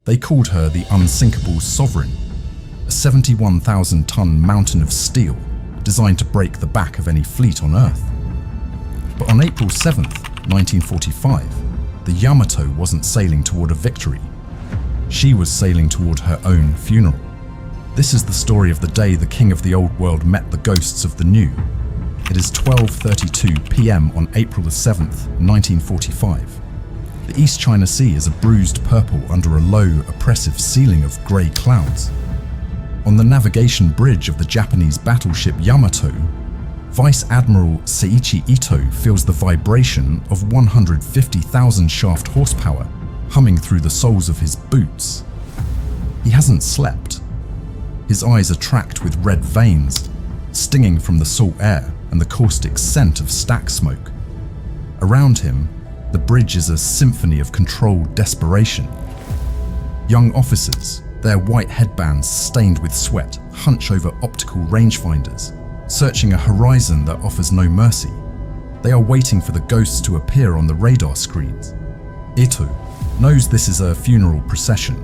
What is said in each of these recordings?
They called her the Unsinkable Sovereign, a 71,000-ton mountain of steel designed to break the back of any fleet on Earth. But on April 7th, 1945, the Yamato wasn't sailing toward a victory. She was sailing toward her own funeral. This is the story of the day the king of the old world met the ghosts of the new. It is 12:32 p.m. on April the 7th, 1945. The East China Sea is a bruised purple under a low, oppressive ceiling of grey clouds. On the navigation bridge of the Japanese battleship Yamato, Vice Admiral Seiichi Ito feels the vibration of 150,000 shaft horsepower humming through the soles of his boots. He hasn't slept. His eyes are tracked with red veins, stinging from the salt air and the caustic scent of stack smoke. Around him, the bridge is a symphony of controlled desperation. Young officers, their white headbands stained with sweat, hunch over optical rangefinders, searching a horizon that offers no mercy. They are waiting for the ghosts to appear on the radar screens. Ito knows this is a funeral procession.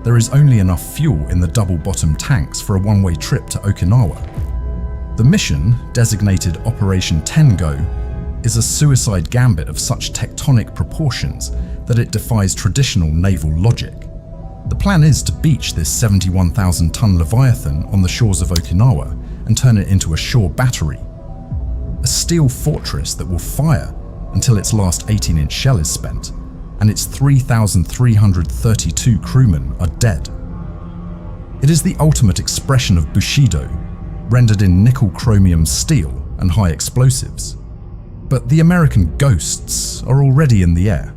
There is only enough fuel in the double-bottom tanks for a one-way trip to Okinawa. The mission, designated Operation Tengo, is a suicide gambit of such tectonic proportions that it defies traditional naval logic. The plan is to beach this 71,000-ton Leviathan on the shores of Okinawa and turn it into a shore battery. A steel fortress that will fire until its last 18-inch shell is spent, and its 3,332 crewmen are dead. It is the ultimate expression of Bushido, rendered in nickel-chromium steel and high explosives. But the American ghosts are already in the air.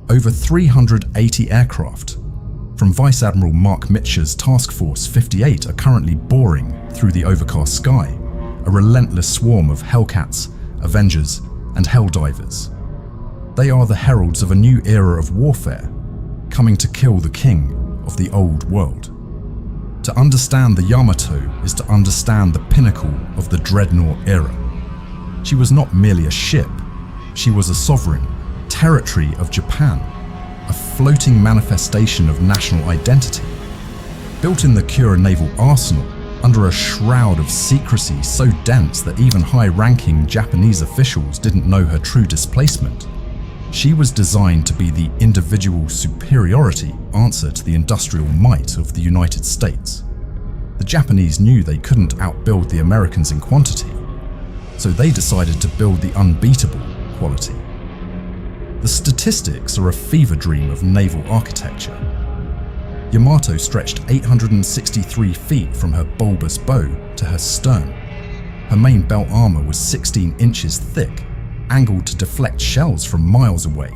Over 380 aircraft from Vice Admiral Mark Mitcher's Task Force 58 are currently boring through the overcast sky, a relentless swarm of Hellcats, Avengers, and Helldivers. They are the heralds of a new era of warfare, coming to kill the king of the old world. To understand the Yamato is to understand the pinnacle of the dreadnought era. She was not merely a ship, she was a sovereign, territory of Japan, a floating manifestation of national identity. Built in the Kura Naval Arsenal, under a shroud of secrecy so dense that even high-ranking Japanese officials didn't know her true displacement, she was designed to be the individual superiority answer to the industrial might of the United States. The Japanese knew they couldn't outbuild the Americans in quantity, so they decided to build the unbeatable quality. The statistics are a fever dream of naval architecture. Yamato stretched 863 feet from her bulbous bow to her stern. Her main belt armor was 16 inches thick, angled to deflect shells from miles away,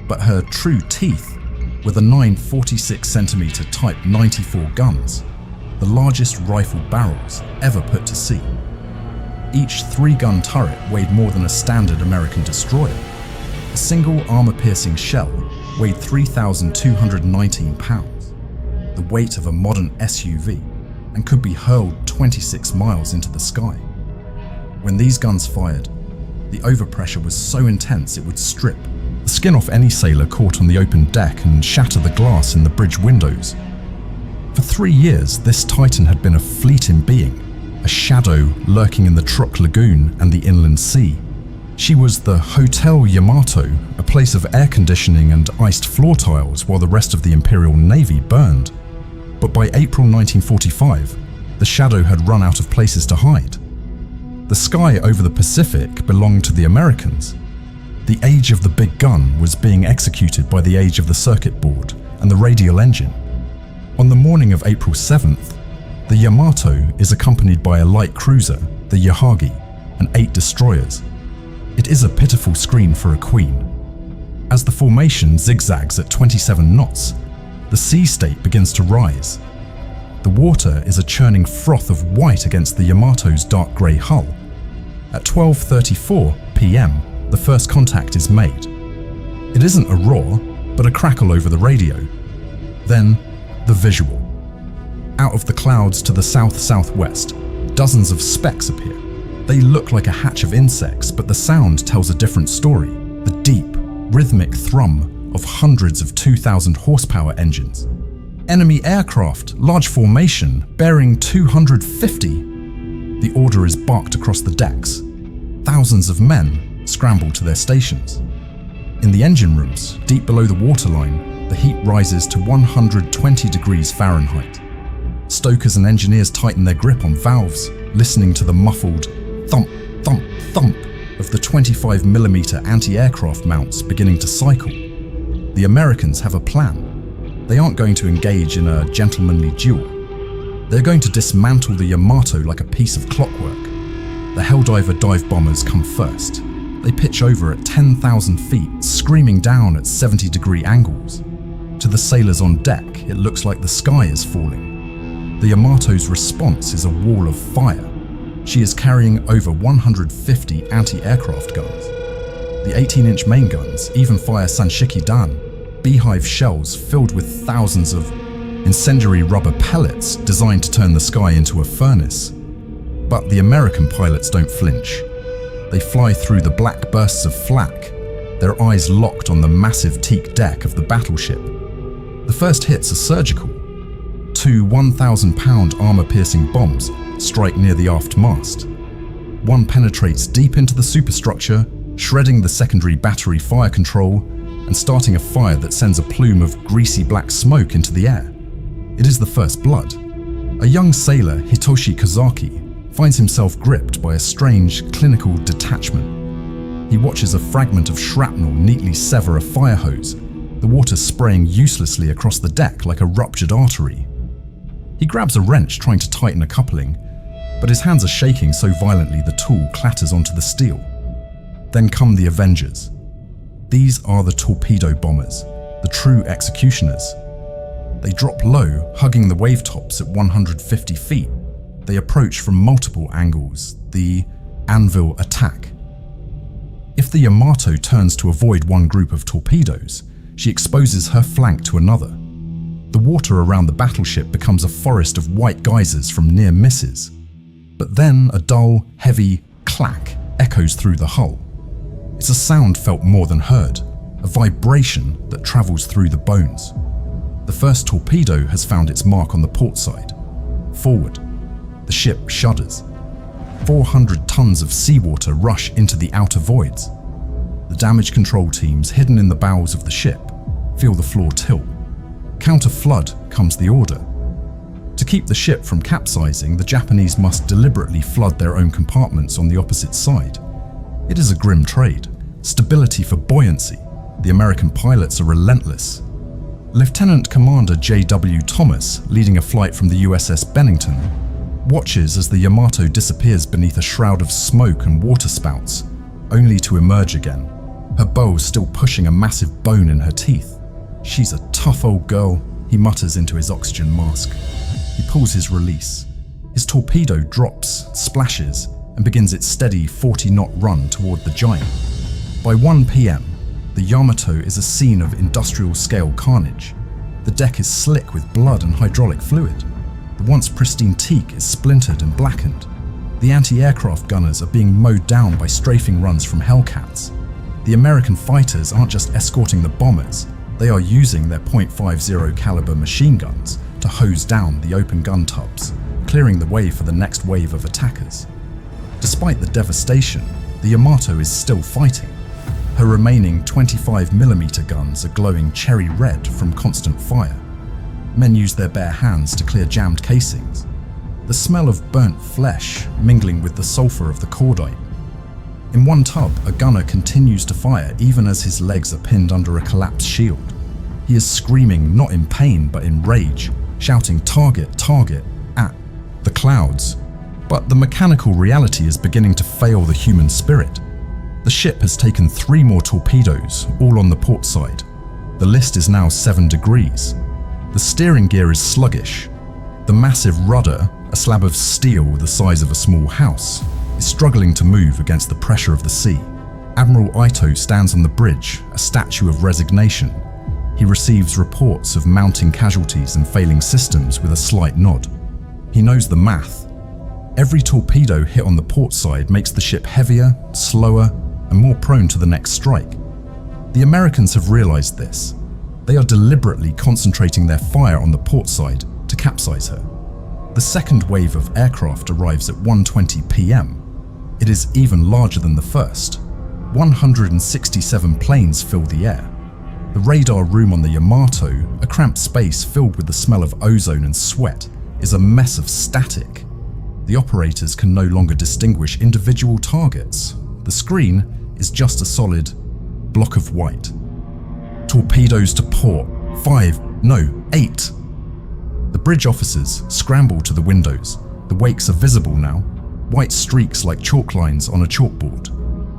but her true teeth were the 946cm Type 94 guns, the largest rifle barrels ever put to sea. Each 3-gun turret weighed more than a standard American destroyer. A single armor-piercing shell weighed 3,219 pounds, the weight of a modern SUV, and could be hurled 26 miles into the sky. When these guns fired, the overpressure was so intense it would strip the skin off any sailor caught on the open deck and shatter the glass in the bridge windows. For 3 years, this Titan had been a fleet in being, a shadow lurking in the Truk Lagoon and the inland sea. She was the Hotel Yamato, a place of air conditioning and iced floor tiles while the rest of the Imperial Navy burned. But by April 1945, the shadow had run out of places to hide. The sky over the Pacific belonged to the Americans. The age of the big gun was being executed by the age of the circuit board and the radial engine. On the morning of April 7th, the Yamato is accompanied by a light cruiser, the Yahagi, and 8 destroyers. It is a pitiful screen for a queen. As the formation zigzags at 27 knots, the sea state begins to rise. The water is a churning froth of white against the Yamato's dark grey hull. At 12:34 p.m, the first contact is made. It isn't a roar, but a crackle over the radio. Then, the visual. Out of the clouds to the south-southwest, dozens of specks appear. They look like a hatch of insects, but the sound tells a different story. The deep, rhythmic thrum of hundreds of 2,000 horsepower engines. Enemy aircraft, large formation, bearing 250. The order is barked across the decks. Thousands of men scramble to their stations. In the engine rooms, deep below the waterline, the heat rises to 120 degrees Fahrenheit. Stokers and engineers tighten their grip on valves, listening to the muffled thump, thump, thump of the 25mm anti-aircraft mounts beginning to cycle. The Americans have a plan. They aren't going to engage in a gentlemanly duel. They're going to dismantle the Yamato like a piece of clockwork. The Helldiver dive bombers come first. They pitch over at 10,000 feet, screaming down at 70-degree angles. To the sailors on deck, it looks like the sky is falling. The Yamato's response is a wall of fire. She is carrying over 150 anti-aircraft guns. The 18-inch main guns even fire Sanshiki-dan, beehive shells filled with thousands of incendiary rubber pellets designed to turn the sky into a furnace. But the American pilots don't flinch. They fly through the black bursts of flak, their eyes locked on the massive teak deck of the battleship. The first hits are surgical. 2 1,000-pound armor-piercing bombs strike near the aft mast. One penetrates deep into the superstructure, shredding the secondary battery fire control and starting a fire that sends a plume of greasy black smoke into the air. It is the first blood. A young sailor, Hitoshi Kazaki, finds himself gripped by a strange clinical detachment. He watches a fragment of shrapnel neatly sever a fire hose, the water spraying uselessly across the deck like a ruptured artery. He grabs a wrench trying to tighten a coupling, but his hands are shaking so violently the tool clatters onto the steel. Then come the Avengers. These are the torpedo bombers, the true executioners. They drop low, hugging the wave tops at 150 feet. They approach from multiple angles, the anvil attack. If the Yamato turns to avoid one group of torpedoes, she exposes her flank to another. The water around the battleship becomes a forest of white geysers from near misses. But then a dull, heavy clack echoes through the hull. It's a sound felt more than heard, a vibration that travels through the bones. The first torpedo has found its mark on the port side. Forward. The ship shudders. 400 tons of seawater rush into the outer voids. The damage control teams hidden in the bowels of the ship feel the floor tilt. Counter flood comes the order. To keep the ship from capsizing, the Japanese must deliberately flood their own compartments on the opposite side. It is a grim trade. Stability for buoyancy. The American pilots are relentless. Lieutenant Commander J.W. Thomas, leading a flight from the USS Bennington, watches as the Yamato disappears beneath a shroud of smoke and water spouts, only to emerge again, her bow still pushing a massive bone in her teeth. "She's a tough old girl," he mutters into his oxygen mask. He pulls his release. His torpedo drops, splashes, and begins its steady 40-knot run toward the giant. By 1 p.m., the Yamato is a scene of industrial-scale carnage. The deck is slick with blood and hydraulic fluid. The once pristine teak is splintered and blackened. The anti-aircraft gunners are being mowed down by strafing runs from Hellcats. The American fighters aren't just escorting the bombers, they are using their .50 caliber machine guns to hose down the open gun tubs, clearing the way for the next wave of attackers. Despite the devastation, the Yamato is still fighting. Her remaining 25mm guns are glowing cherry red from constant fire. Men use their bare hands to clear jammed casings. The smell of burnt flesh mingling with the sulfur of the cordite. In one tub, a gunner continues to fire even as his legs are pinned under a collapsed shield. He is screaming not in pain but in rage, shouting "Target, target" at the clouds. But the mechanical reality is beginning to fail the human spirit. The ship has taken 3 more torpedoes, all on the port side. The list is now 7 degrees. The steering gear is sluggish. The massive rudder, a slab of steel the size of a small house, is struggling to move against the pressure of the sea. Admiral Ito stands on the bridge, a statue of resignation. He receives reports of mounting casualties and failing systems with a slight nod. He knows the math. Every torpedo hit on the port side makes the ship heavier, slower, and more prone to the next strike. The Americans have realized this. They are deliberately concentrating their fire on the port side to capsize her. The second wave of aircraft arrives at 1:20 p.m. It is even larger than the first. 167 planes fill the air. The radar room on the Yamato, a cramped space filled with the smell of ozone and sweat, is a mess of static. The operators can no longer distinguish individual targets. The screen is just a solid block of white. Torpedoes to port. 5, no, 8. The bridge officers scramble to the windows. The wakes are visible now, white streaks like chalk lines on a chalkboard,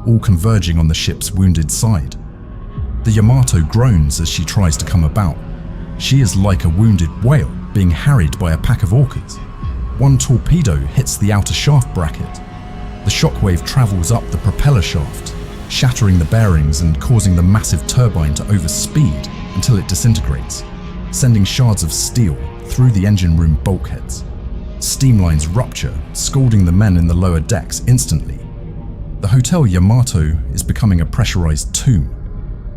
all converging on the ship's wounded side. The Yamato groans as she tries to come about. She is like a wounded whale being harried by a pack of orcas. One torpedo hits the outer shaft bracket. The shockwave travels up the propeller shaft, shattering the bearings and causing the massive turbine to overspeed until it disintegrates, sending shards of steel through the engine room bulkheads. Steam lines rupture, scalding the men in the lower decks instantly. The Hotel Yamato is becoming a pressurized tomb.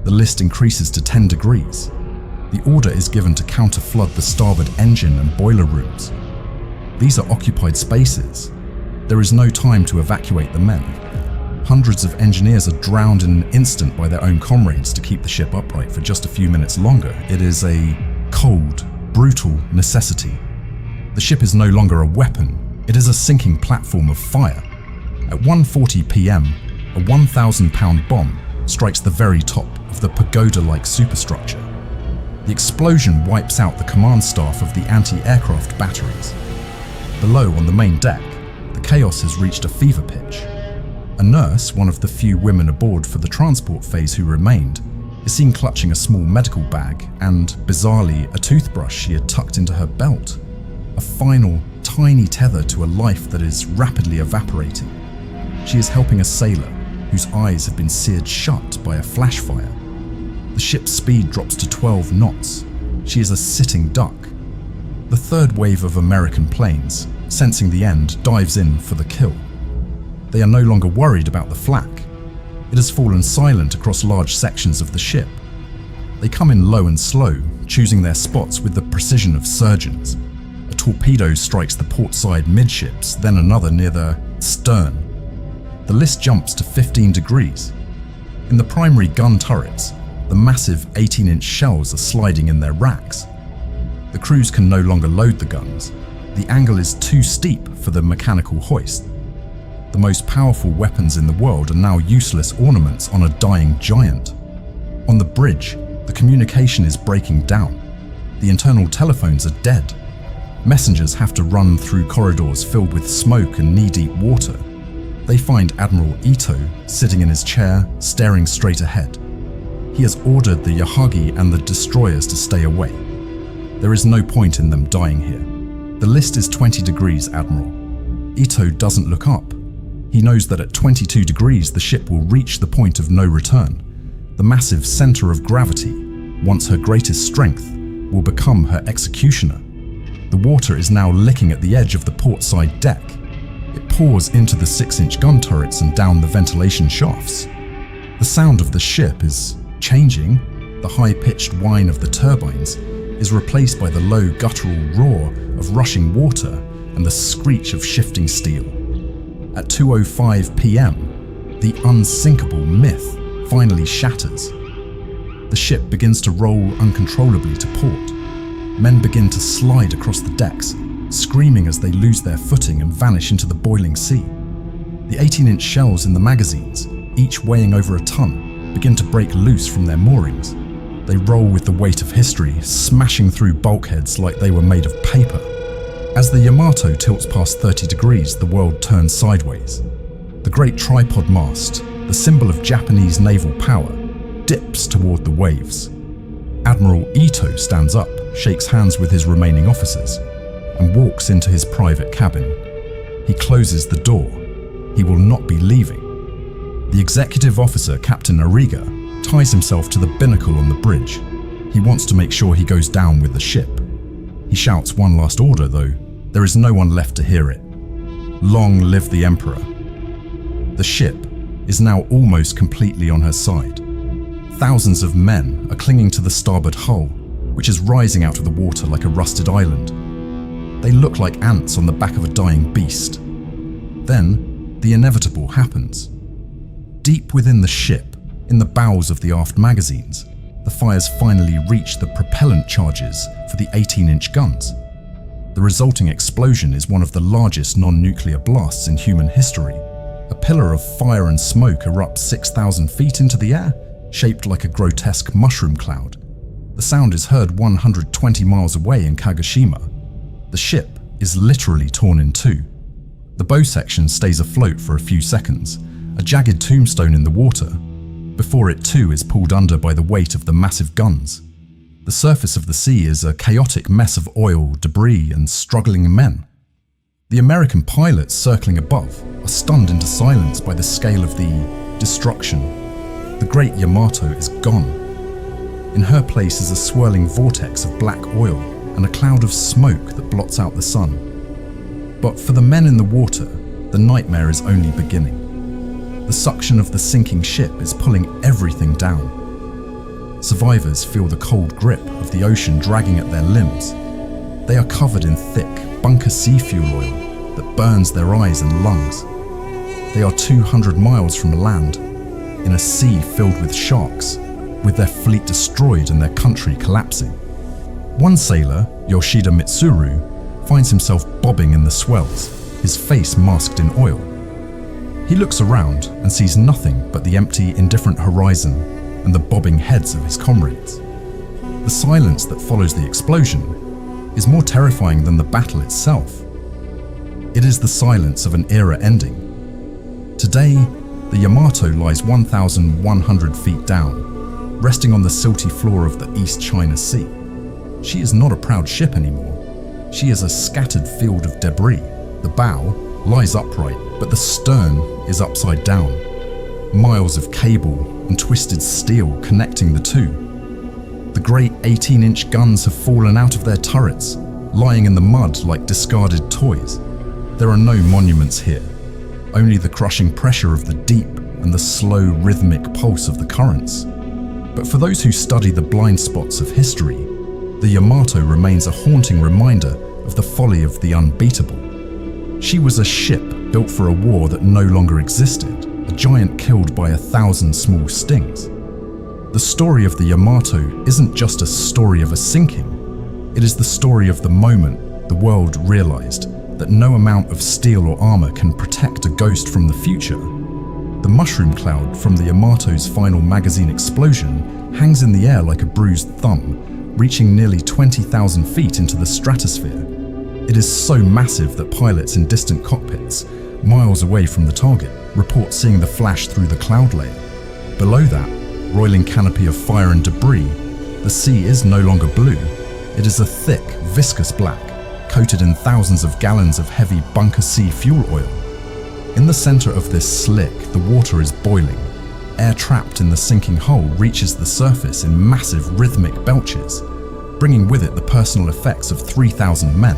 The list increases to 10 degrees. The order is given to counter-flood the starboard engine and boiler rooms. These are occupied spaces. There is no time to evacuate the men. Hundreds of engineers are drowned in an instant by their own comrades to keep the ship upright for just a few minutes longer. It is a cold, brutal necessity. The ship is no longer a weapon. It is a sinking platform of fire. At 1:40 p.m., a 1,000-pound bomb strikes the very top of the pagoda-like superstructure. The explosion wipes out the command staff of the anti-aircraft batteries. Below on the main deck, the chaos has reached a fever pitch. A nurse, one of the few women aboard for the transport phase who remained, is seen clutching a small medical bag and, bizarrely, a toothbrush she had tucked into her belt. A final, tiny tether to a life that is rapidly evaporating. She is helping a sailor whose eyes have been seared shut by a flash fire. The ship's speed drops to 12 knots. She is a sitting duck. The third wave of American planes, sensing the end, dives in for the kill. They are no longer worried about the flak. It has fallen silent across large sections of the ship. They come in low and slow, choosing their spots with the precision of surgeons. A torpedo strikes the port side midships, then another near the stern. The list jumps to 15 degrees. In the primary gun turrets, the massive 18-inch shells are sliding in their racks. The crews can no longer load the guns. The angle is too steep for the mechanical hoist. The most powerful weapons in the world are now useless ornaments on a dying giant. On the bridge, the communication is breaking down. The internal telephones are dead. Messengers have to run through corridors filled with smoke and knee-deep water. They find Admiral Ito sitting in his chair, staring straight ahead. He has ordered the Yahagi and the destroyers to stay away. There is no point in them dying here. The list is 20 degrees, Admiral. Ito doesn't look up. He knows that at 22 degrees the ship will reach the point of no return. The massive center of gravity, once her greatest strength, will become her executioner. The water is now licking at the edge of the portside deck. It pours into the 6-inch gun turrets and down the ventilation shafts. The sound of the ship is changing. The high-pitched whine of the turbines is replaced by the low guttural roar of rushing water and the screech of shifting steel. At 2:05 p.m., the unsinkable myth finally shatters. The ship begins to roll uncontrollably to port. Men begin to slide across the decks, screaming as they lose their footing and vanish into the boiling sea. The 18-inch shells in the magazines, each weighing over a ton, begin to break loose from their moorings. They roll with the weight of history, smashing through bulkheads like they were made of paper. As the Yamato tilts past 30 degrees, the world turns sideways. The great tripod mast, the symbol of Japanese naval power, dips toward the waves. Admiral Ito stands up, shakes hands with his remaining officers, and walks into his private cabin. He closes the door. He will not be leaving. The executive officer, Captain Ariga, ties himself to the binnacle on the bridge. He wants to make sure he goes down with the ship. He shouts one last order, though. There is no one left to hear it. Long live the Emperor. The ship is now almost completely on her side. Thousands of men are clinging to the starboard hull, which is rising out of the water like a rusted island. They look like ants on the back of a dying beast. Then, the inevitable happens. Deep within the ship, in the bowels of the aft magazines, the fires finally reach the propellant charges for the 18-inch guns. The resulting explosion is one of the largest non-nuclear blasts in human history. A pillar of fire and smoke erupts 6,000 feet into the air, shaped like a grotesque mushroom cloud. The sound is heard 120 miles away in Kagoshima. The ship is literally torn in two. The bow section stays afloat for a few seconds, a jagged tombstone in the water, before it too is pulled under by the weight of the massive guns. The surface of the sea is a chaotic mess of oil, debris, and struggling men. The American pilots circling above are stunned into silence by the scale of the destruction. The great Yamato is gone. In her place is a swirling vortex of black oil and a cloud of smoke that blots out the sun. But for the men in the water, the nightmare is only beginning. The suction of the sinking ship is pulling everything down. Survivors feel the cold grip of the ocean dragging at their limbs. They are covered in thick, bunker sea fuel oil that burns their eyes and lungs. They are 200 miles from land, in a sea filled with sharks, with their fleet destroyed and their country collapsing. One sailor, Yoshida Mitsuru, finds himself bobbing in the swells, his face masked in oil. He looks around and sees nothing but the empty, indifferent horizon and the bobbing heads of his comrades. The silence that follows the explosion is more terrifying than the battle itself. It is the silence of an era ending. Today, the Yamato lies 1,100 feet down, resting on the silty floor of the East China Sea. She is not a proud ship anymore. She is a scattered field of debris. The bow lies upright, but the stern is upside down. Miles of cable and twisted steel connecting the two. The great 18-inch guns have fallen out of their turrets, lying in the mud like discarded toys. There are no monuments here, only the crushing pressure of the deep and the slow rhythmic pulse of the currents. But for those who study the blind spots of history, the Yamato remains a haunting reminder of the folly of the unbeatable. She was a ship built for a war that no longer existed, a giant killed by 1,000 small stings. The story of the Yamato isn't just a story of a sinking, it is the story of the moment the world realized that no amount of steel or armor can protect a ghost from the future. The mushroom cloud from the Yamato's final magazine explosion hangs in the air like a bruised thumb, reaching nearly 20,000 feet into the stratosphere. It is so massive that pilots in distant cockpits, miles away from the target, report seeing the flash through the cloud layer. Below that, roiling canopy of fire and debris, the sea is no longer blue. It is a thick, viscous black, coated in thousands of gallons of heavy bunker sea fuel oil. In the center of this slick, the water is boiling. Air trapped in the sinking hull reaches the surface in massive rhythmic belches, bringing with it the personal effects of 3,000 men.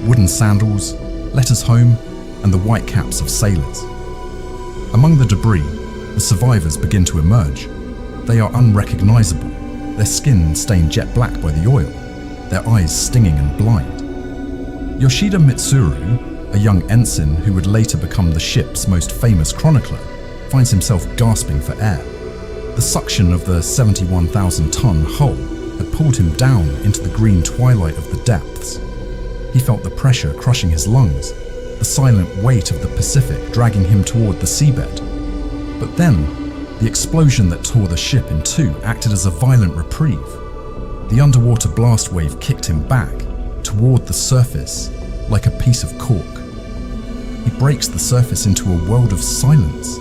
Wooden sandals, letters home, and the white caps of sailors. Among the debris, the survivors begin to emerge. They are unrecognizable, their skin stained jet black by the oil, their eyes stinging and blind. Yoshida Mitsuru, a young ensign who would later become the ship's most famous chronicler, finds himself gasping for air. The suction of the 71,000-ton hull had pulled him down into the green twilight of the depths. He felt the pressure crushing his lungs, the silent weight of the Pacific dragging him toward the seabed. But then, the explosion that tore the ship in two acted as a violent reprieve. The underwater blast wave kicked him back, toward the surface, like a piece of cork. He breaks the surface into a world of silence.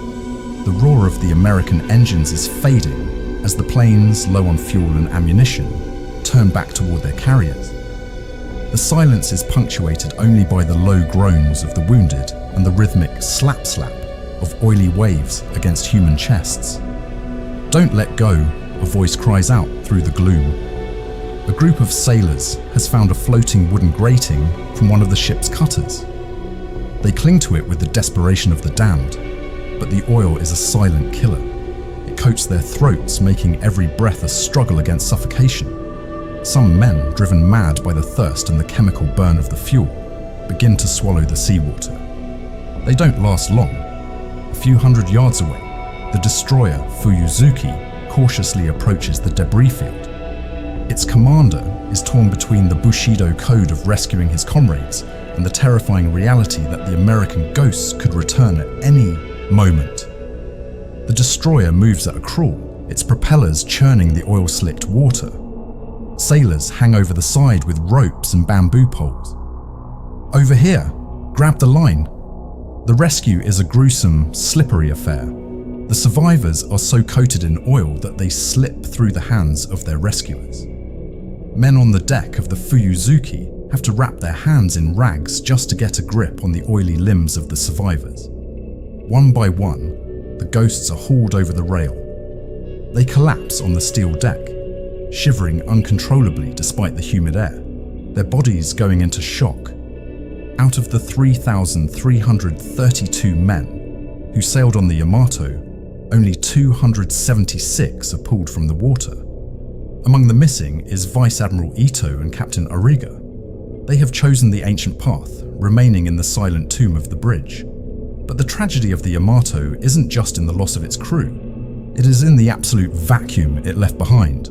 The roar of the American engines is fading as the planes, low on fuel and ammunition, turn back toward their carriers. The silence is punctuated only by the low groans of the wounded and the rhythmic slap-slap of oily waves against human chests. "Don't let go," a voice cries out through the gloom. A group of sailors has found a floating wooden grating from one of the ship's cutters. They cling to it with the desperation of the damned, but the oil is a silent killer. It coats their throats, making every breath a struggle against suffocation. Some men, driven mad by the thirst and the chemical burn of the fuel, begin to swallow the seawater. They don't last long. A few hundred yards away, the destroyer Fuyuzuki cautiously approaches the debris field. Its commander is torn between the Bushido code of rescuing his comrades and the terrifying reality that the American ghosts could return at any moment. The destroyer moves at a crawl, its propellers churning the oil-slicked water. Sailors hang over the side with ropes and bamboo poles. "Over here, grab the line." The rescue is a gruesome, slippery affair. The survivors are so coated in oil that they slip through the hands of their rescuers. Men on the deck of the Fuyuzuki have to wrap their hands in rags just to get a grip on the oily limbs of the survivors. One by one, the ghosts are hauled over the rail. They collapse on the steel deck, shivering uncontrollably despite the humid air, their bodies going into shock. Out of the 3,332 men who sailed on the Yamato, only 276 are pulled from the water. Among the missing is Vice Admiral Ito and Captain Ariga. They have chosen the ancient path, remaining in the silent tomb of the bridge. But the tragedy of the Yamato isn't just in the loss of its crew. It is in the absolute vacuum it left behind.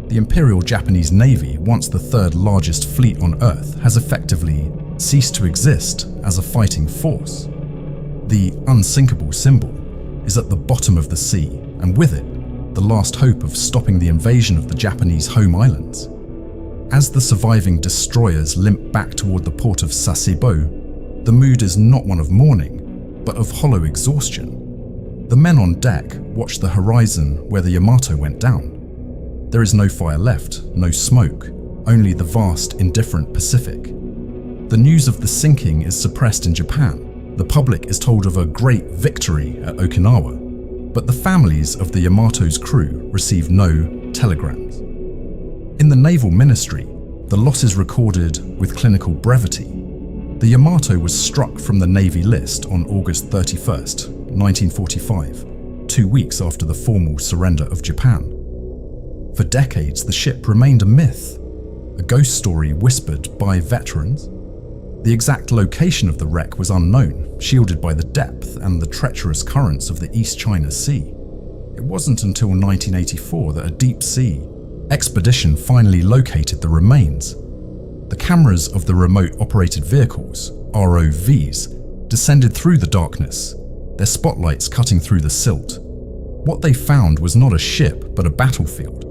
The Imperial Japanese Navy, once the third largest fleet on Earth, has effectively ceased to exist as a fighting force. The unsinkable symbol is at the bottom of the sea, and with it, the last hope of stopping the invasion of the Japanese home islands. As the surviving destroyers limp back toward the port of Sasebo, the mood is not one of mourning, but of hollow exhaustion. The men on deck watch the horizon where the Yamato went down. There is no fire left, no smoke, only the vast, indifferent Pacific. The news of the sinking is suppressed in Japan. The public is told of a great victory at Okinawa, but the families of the Yamato's crew receive no telegrams. In the Naval Ministry, the loss is recorded with clinical brevity. The Yamato was struck from the Navy list on August 31st, 1945, 2 weeks after the formal surrender of Japan. For decades, the ship remained a myth, a ghost story whispered by veterans. The exact location of the wreck was unknown, shielded by the depth and the treacherous currents of the East China Sea. It wasn't until 1984 that a deep-sea expedition finally located the remains. The cameras of the remote-operated vehicles, ROVs, descended through the darkness, their spotlights cutting through the silt. What they found was not a ship, but a battlefield.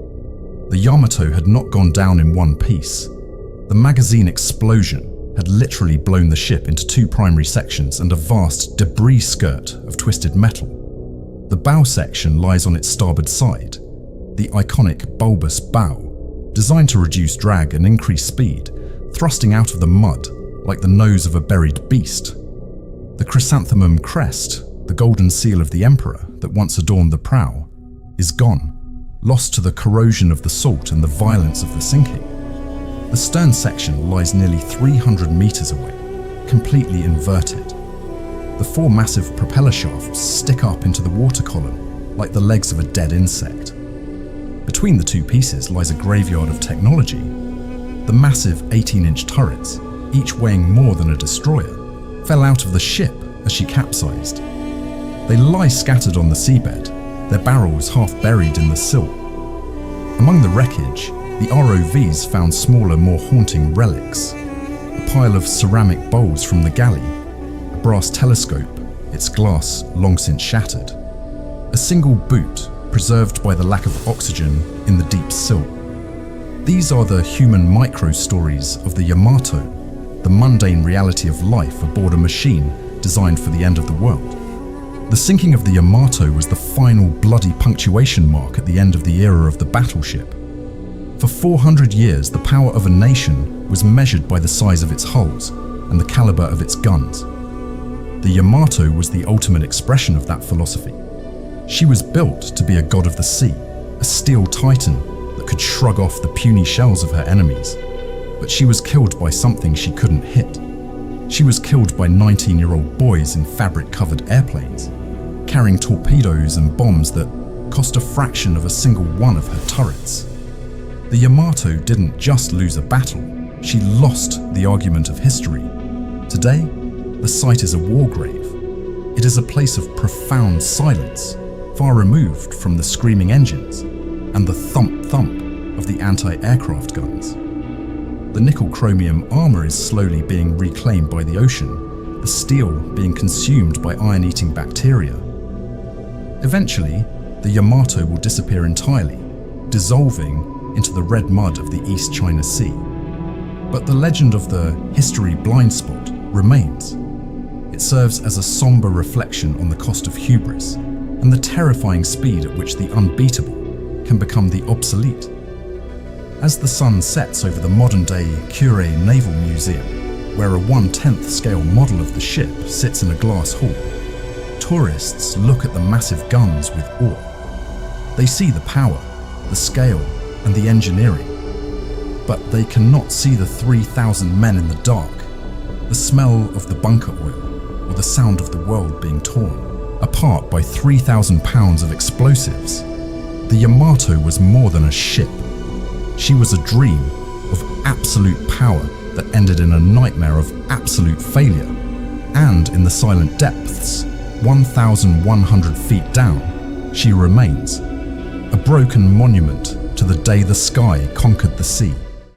The Yamato had not gone down in one piece. The magazine explosion had literally blown the ship into two primary sections and a vast debris skirt of twisted metal. The bow section lies on its starboard side, the iconic bulbous bow, designed to reduce drag and increase speed, thrusting out of the mud like the nose of a buried beast. The chrysanthemum crest, the golden seal of the emperor that once adorned the prow, is gone, lost to the corrosion of the salt and the violence of the sinking. The stern section lies nearly 300 meters away, completely inverted. The four massive propeller shafts stick up into the water column like the legs of a dead insect. Between the two pieces lies a graveyard of technology. The massive 18-inch turrets, each weighing more than a destroyer, fell out of the ship as she capsized. They lie scattered on the seabed, their barrels half buried in the silt. Among the wreckage, the ROVs found smaller, more haunting relics. A pile of ceramic bowls from the galley, a brass telescope, its glass long since shattered. A single boot, preserved by the lack of oxygen in the deep silt. These are the human micro-stories of the Yamato, the mundane reality of life aboard a machine designed for the end of the world. The sinking of the Yamato was the final bloody punctuation mark at the end of the era of the battleship. For 400 years, the power of a nation was measured by the size of its hulls and the caliber of its guns. The Yamato was the ultimate expression of that philosophy. She was built to be a god of the sea, a steel titan that could shrug off the puny shells of her enemies. But she was killed by something she couldn't hit. She was killed by 19-year-old boys in fabric-covered airplanes, carrying torpedoes and bombs that cost a fraction of a single one of her turrets. The Yamato didn't just lose a battle, she lost the argument of history. Today, the site is a war grave. It is a place of profound silence, far removed from the screaming engines and the thump-thump of the anti-aircraft guns. The nickel-chromium armor is slowly being reclaimed by the ocean, the steel being consumed by iron-eating bacteria. Eventually, the Yamato will disappear entirely, dissolving into the red mud of the East China Sea. But the legend of the history blind spot remains. It serves as a somber reflection on the cost of hubris and the terrifying speed at which the unbeatable can become the obsolete. As the sun sets over the modern-day Kure Naval Museum, where a 1/10th scale model of the ship sits in a glass hall, tourists look at the massive guns with awe. They see the power, the scale, and the engineering. But they cannot see the 3,000 men in the dark, the smell of the bunker oil, or the sound of the world being torn apart by 3,000 pounds of explosives. The Yamato was more than a ship. She was a dream of absolute power that ended in a nightmare of absolute failure. And in the silent depths, 1,100 feet down, she remains, a broken monument to the day the sky conquered the sea.